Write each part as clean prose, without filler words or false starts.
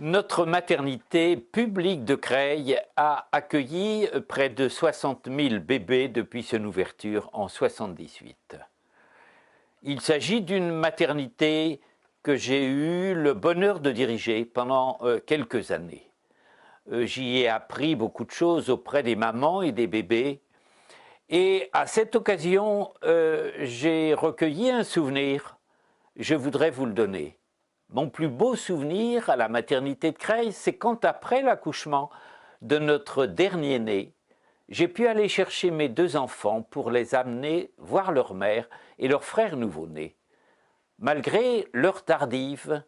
Notre maternité publique de Creil a accueilli près de 60 000 bébés depuis son ouverture en 1978. Il s'agit d'une maternité que j'ai eu le bonheur de diriger pendant quelques années. J'y ai appris beaucoup de choses auprès des mamans et des bébés. Et à cette occasion, j'ai recueilli un souvenir. Je voudrais vous le donner. Mon plus beau souvenir à la maternité de Creil, c'est quand, après l'accouchement de notre dernier-né, j'ai pu aller chercher mes 2 enfants pour les amener voir leur mère et leur frère nouveau-né. Malgré l'heure tardive,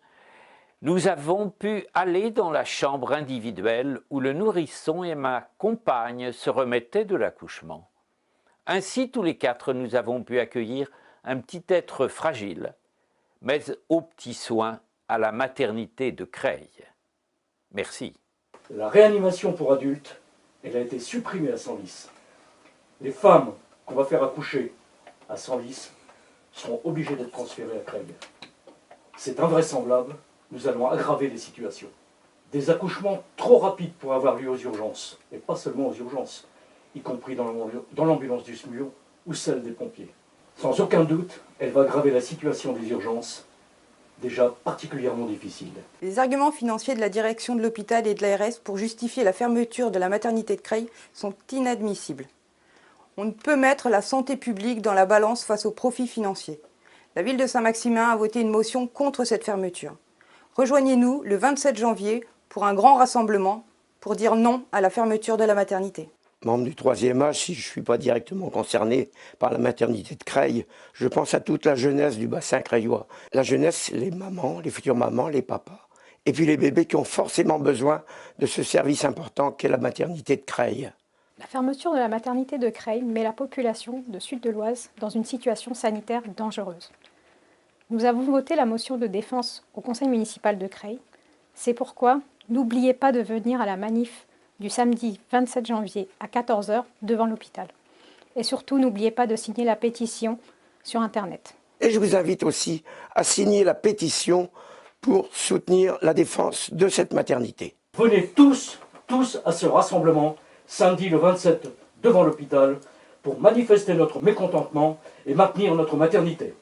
nous avons pu aller dans la chambre individuelle où le nourrisson et ma compagne se remettaient de l'accouchement. Ainsi, tous les 4, nous avons pu accueillir un petit être fragile, mais aux petits soins à la maternité de Creil. Merci. La réanimation pour adultes, elle a été supprimée à Senlis. Les femmes qu'on va faire accoucher à Senlis seront obligées d'être transférées à Creil. C'est invraisemblable, nous allons aggraver les situations. Des accouchements trop rapides pour avoir lieu aux urgences, et pas seulement aux urgences, y compris dans l'ambulance du SMUR ou celle des pompiers. Sans aucun doute, elle va aggraver la situation des urgences, déjà particulièrement difficile. Les arguments financiers de la direction de l'hôpital et de l'ARS pour justifier la fermeture de la maternité de Creil sont inadmissibles. On ne peut mettre la santé publique dans la balance face aux profits financiers. La ville de Saint-Maximin a voté une motion contre cette fermeture. Rejoignez-nous le 27 janvier pour un grand rassemblement pour dire non à la fermeture de la maternité. Membre du 3e âge, si je ne suis pas directement concerné par la maternité de Creil, je pense à toute la jeunesse du bassin creillois. La jeunesse, les mamans, les futures mamans, les papas, et puis les bébés qui ont forcément besoin de ce service important qu'est la maternité de Creil. La fermeture de la maternité de Creil met la population de Sud de l'Oise dans une situation sanitaire dangereuse. Nous avons voté la motion de défense au conseil municipal de Creil. C'est pourquoi n'oubliez pas de venir à la manif du samedi 27 janvier à 14 h devant l'hôpital. Et surtout, n'oubliez pas de signer la pétition sur Internet. Et je vous invite aussi à signer la pétition pour soutenir la défense de cette maternité. Venez tous à ce rassemblement, samedi le 27 devant l'hôpital, pour manifester notre mécontentement et maintenir notre maternité.